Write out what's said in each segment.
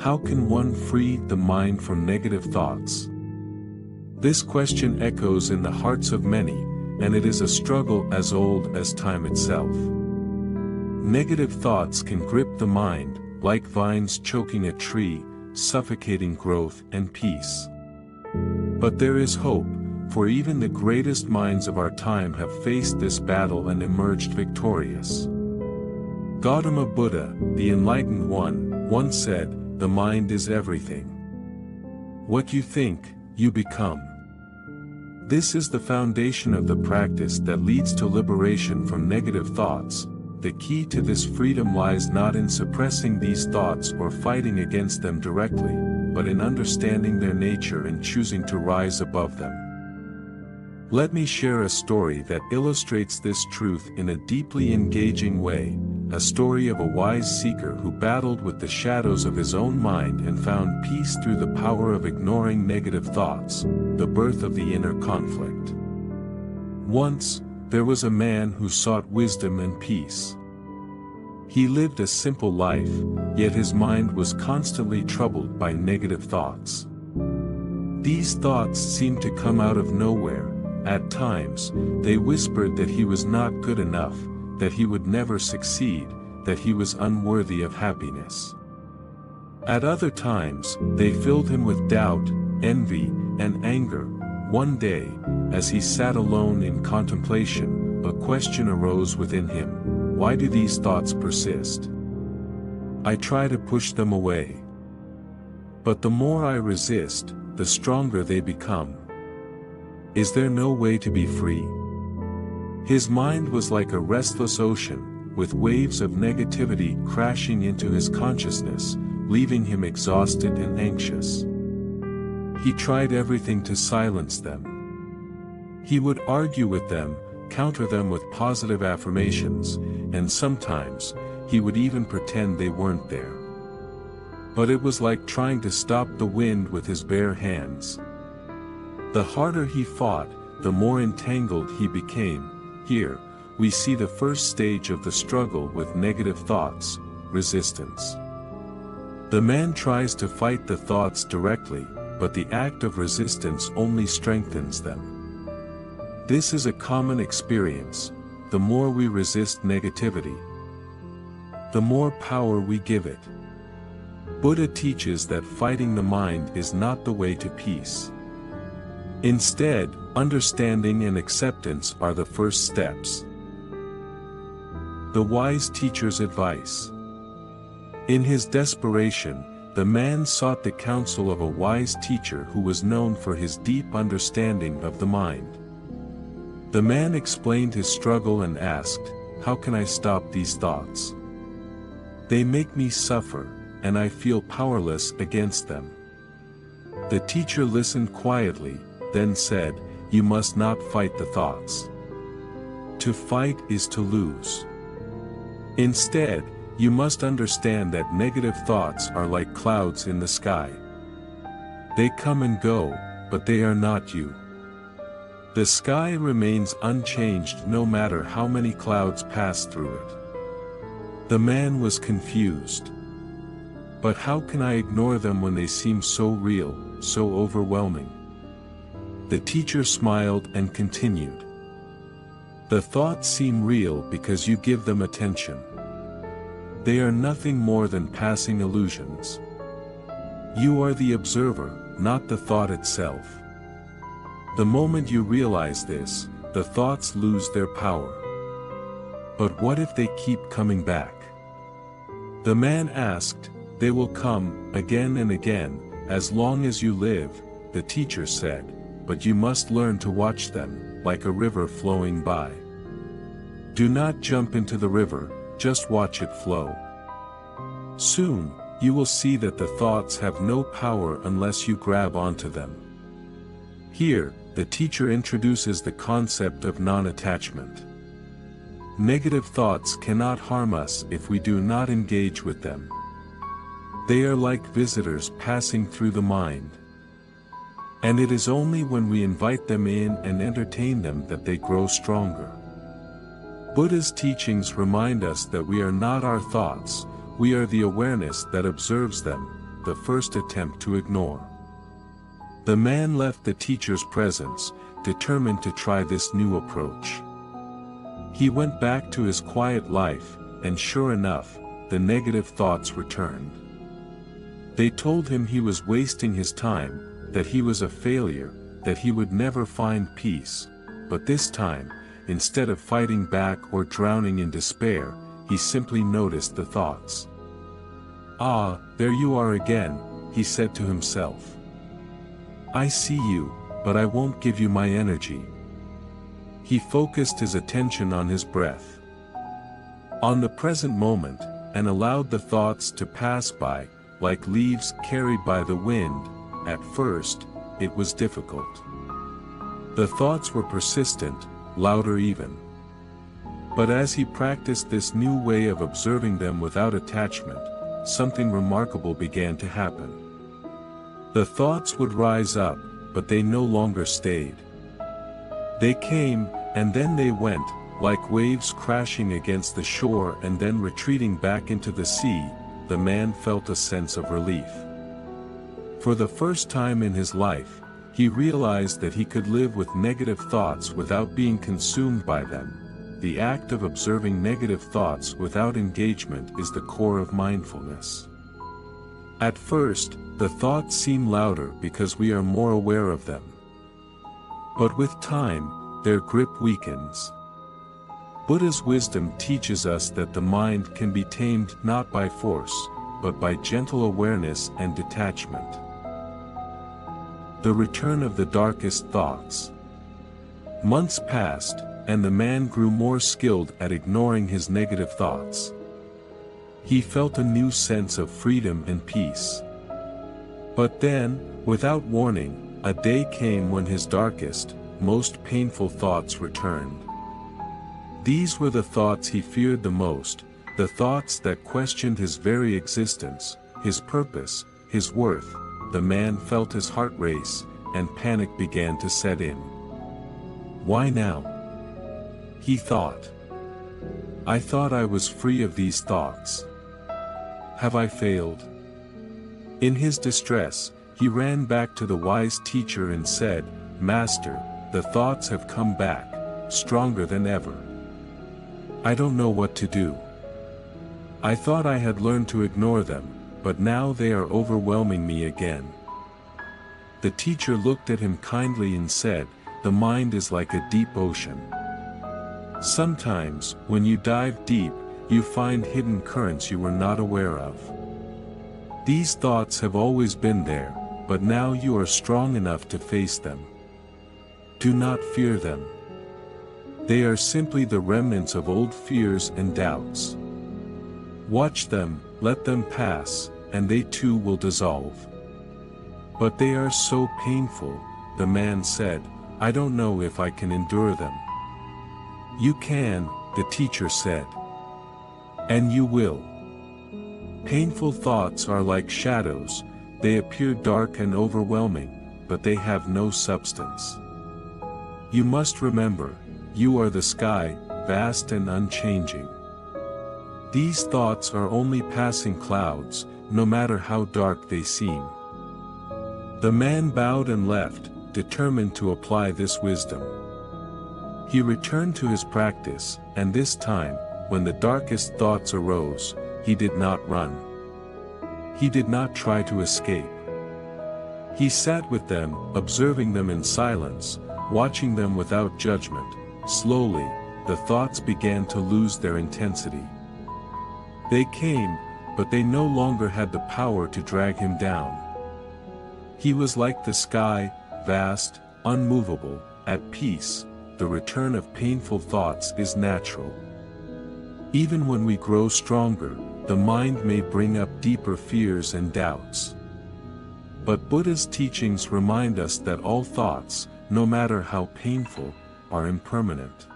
How can one free the mind from negative thoughts? This question echoes in the hearts of many, and it is a struggle as old as time itself. Negative thoughts can grip the mind, like vines choking a tree, suffocating growth and peace. But there is hope, for even the greatest minds of our time have faced this battle and emerged victorious. Gautama Buddha, the enlightened one, once said, "The mind is everything. What you think, you become." This is the foundation of the practice that leads to liberation from negative thoughts. The key to this freedom lies not in suppressing these thoughts or fighting against them directly, but in understanding their nature and choosing to rise above them. Let me share a story that illustrates this truth in a deeply engaging way, a story of a wise seeker who battled with the shadows of his own mind and found peace through the power of ignoring negative thoughts, the birth of the inner conflict. Once, there was a man who sought wisdom and peace. He lived a simple life, yet his mind was constantly troubled by negative thoughts. These thoughts seemed to come out of nowhere. At times, they whispered that he was not good enough, that he would never succeed, that he was unworthy of happiness. At other times, they filled him with doubt, envy, and anger. One day, as he sat alone in contemplation, a question arose within him: why do these thoughts persist? I try to push them away. But the more I resist, the stronger they become. Is there no way to be free? His mind was like a restless ocean, with waves of negativity crashing into his consciousness, leaving him exhausted and anxious. He tried everything to silence them. He would argue with them, counter them with positive affirmations, and sometimes, he would even pretend they weren't there. But it was like trying to stop the wind with his bare hands. The harder he fought, the more entangled he became. Here, we see the first stage of the struggle with negative thoughts: resistance. The man tries to fight the thoughts directly, but the act of resistance only strengthens them. This is a common experience. The more we resist negativity, the more power we give it. Buddha teaches that fighting the mind is not the way to peace. Instead, understanding and acceptance are the first steps. The wise teacher's advice. In his desperation, the man sought the counsel of a wise teacher who was known for his deep understanding of the mind. The man explained his struggle and asked, "How can I stop these thoughts? They make me suffer, and I feel powerless against them." The teacher listened quietly, then said, "You must not fight the thoughts. To fight is to lose. Instead, you must understand that negative thoughts are like clouds in the sky. They come and go, but they are not you. The sky remains unchanged no matter how many clouds pass through it." The man was confused. But how can I ignore them when they seem so real, so overwhelming? The teacher smiled and continued. The thoughts seem real because you give them attention. They are nothing more than passing illusions. You are the observer, not the thought itself. The moment you realize this, the thoughts lose their power. But what if they keep coming back? The man asked. They will come, again and again, as long as you live, the teacher said, but you must learn to watch them, like a river flowing by. Do not jump into the river, just watch it flow. Soon, you will see that the thoughts have no power unless you grab onto them. Here, the teacher introduces the concept of non-attachment. Negative thoughts cannot harm us if we do not engage with them. They are like visitors passing through the mind. And it is only when we invite them in and entertain them that they grow stronger. Buddha's teachings remind us that we are not our thoughts, we are the awareness that observes them, the first attempt to ignore. The man left the teacher's presence, determined to try this new approach. He went back to his quiet life, and sure enough, the negative thoughts returned. They told him he was wasting his time, that he was a failure, that he would never find peace, but this time, instead of fighting back or drowning in despair, he simply noticed the thoughts. "Ah, there you are again," he said to himself. "I see you, but I won't give you my energy." He focused his attention on his breath, on the present moment, and allowed the thoughts to pass by, like leaves carried by the wind. At first, it was difficult. The thoughts were persistent, louder even. But as he practiced this new way of observing them without attachment, something remarkable began to happen. The thoughts would rise up, but they no longer stayed. They came, and then they went, like waves crashing against the shore and then retreating back into the sea. The man felt a sense of relief. For the first time in his life, he realized that he could live with negative thoughts without being consumed by them. The act of observing negative thoughts without engagement is the core of mindfulness. At first, the thoughts seem louder because we are more aware of them. But with time, their grip weakens. Buddha's wisdom teaches us that the mind can be tamed not by force, but by gentle awareness and detachment. The return of the darkest thoughts. Months passed, and the man grew more skilled at ignoring his negative thoughts. He felt a new sense of freedom and peace. But then, without warning, a day came when his darkest, most painful thoughts returned. These were the thoughts he feared the most, the thoughts that questioned his very existence, his purpose, his worth. The man felt his heart race, and panic began to set in. "Why now?" he thought. "I thought I was free of these thoughts. Have I failed?" In his distress, he ran back to the wise teacher and said, "Master, the thoughts have come back, stronger than ever. I don't know what to do. I thought I had learned to ignore them, but now they are overwhelming me again." The teacher looked at him kindly and said, "The mind is like a deep ocean. Sometimes, when you dive deep, you find hidden currents you were not aware of. These thoughts have always been there, but now you are strong enough to face them. Do not fear them. They are simply the remnants of old fears and doubts. Watch them, let them pass, and they too will dissolve." "But they are so painful," the man said, "I don't know if I can endure them." "You can," the teacher said. "And you will. Painful thoughts are like shadows, they appear dark and overwhelming, but they have no substance. You must remember, you are the sky, vast and unchanging. These thoughts are only passing clouds, no matter how dark they seem." The man bowed and left, determined to apply this wisdom. He returned to his practice, and this time, when the darkest thoughts arose, he did not run. He did not try to escape. He sat with them, observing them in silence, watching them without judgment. Slowly, the thoughts began to lose their intensity. They came, but they no longer had the power to drag him down. He was like the sky, vast, unmovable, at peace. The return of painful thoughts is natural. Even when we grow stronger, the mind may bring up deeper fears and doubts. But Buddha's teachings remind us that all thoughts, no matter how painful, are impermanent.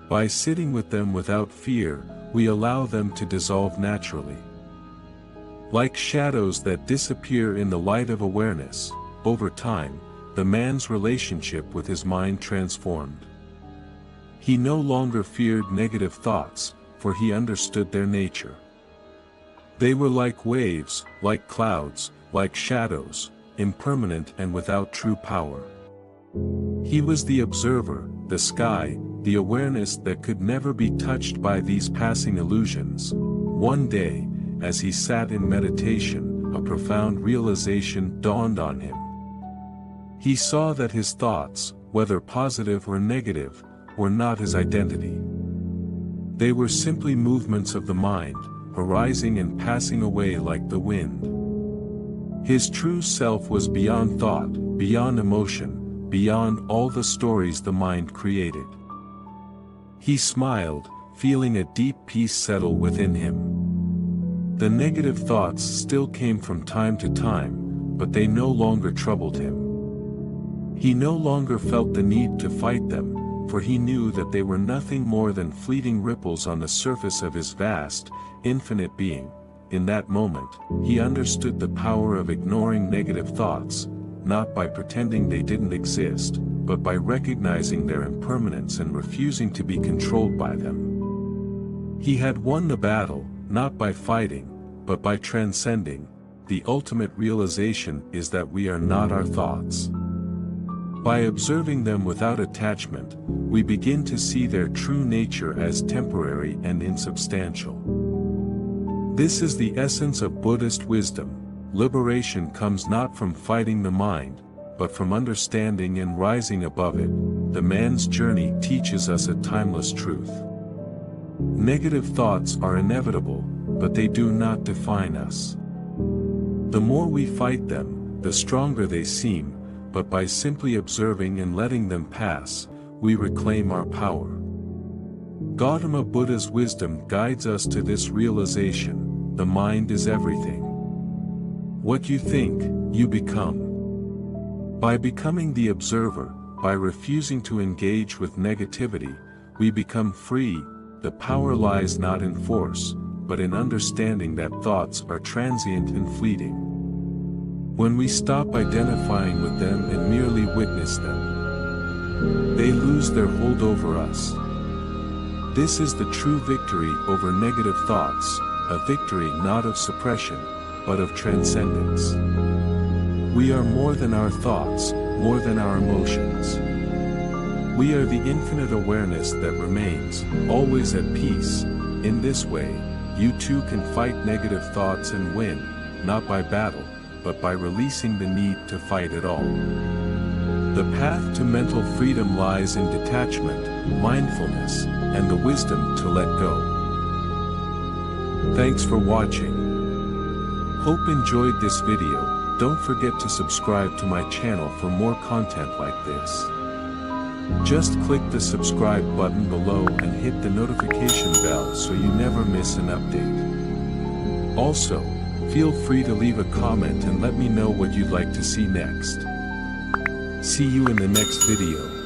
By sitting with them without fear, we allow them to dissolve naturally. Like shadows that disappear in the light of awareness, over time, the man's relationship with his mind transformed. He no longer feared negative thoughts, for he understood their nature. They were like waves, like clouds, like shadows, impermanent and without true power. He was the observer, the sky, the awareness that could never be touched by these passing illusions. One day, as he sat in meditation, a profound realization dawned on him. He saw that his thoughts, whether positive or negative, were not his identity. They were simply movements of the mind, arising and passing away like the wind. His true self was beyond thought, beyond emotion, beyond all the stories the mind created. He smiled, feeling a deep peace settle within him. The negative thoughts still came from time to time, but they no longer troubled him. He no longer felt the need to fight them, for he knew that they were nothing more than fleeting ripples on the surface of his vast, infinite being. In that moment, he understood the power of ignoring negative thoughts, not by pretending they didn't exist, but by recognizing their impermanence and refusing to be controlled by them. He had won the battle, not by fighting, but by transcending. The ultimate realization is that we are not our thoughts. By observing them without attachment, we begin to see their true nature as temporary and insubstantial. This is the essence of Buddhist wisdom. Liberation comes not from fighting the mind, but from understanding and rising above it. The man's journey teaches us a timeless truth. Negative thoughts are inevitable, but they do not define us. The more we fight them, the stronger they seem, but by simply observing and letting them pass, we reclaim our power. Gautama Buddha's wisdom guides us to this realization: the mind is everything. What you think, you become. By becoming the observer, by refusing to engage with negativity, we become free. The power lies not in force, but in understanding that thoughts are transient and fleeting. When we stop identifying with them and merely witness them, they lose their hold over us. This is the true victory over negative thoughts, a victory not of suppression, but of transcendence. We are more than our thoughts, more than our emotions. We are the infinite awareness that remains, always at peace. In this way, you too can fight negative thoughts and win, not by battle, but by releasing the need to fight at all. The path to mental freedom lies in detachment, mindfulness, and the wisdom to let go. Thanks for watching. Hope enjoyed this video. Don't forget to subscribe to my channel for more content like this. Just click the subscribe button below and hit the notification bell so you never miss an update. Also, feel free to leave a comment and let me know what you'd like to see next. See you in the next video.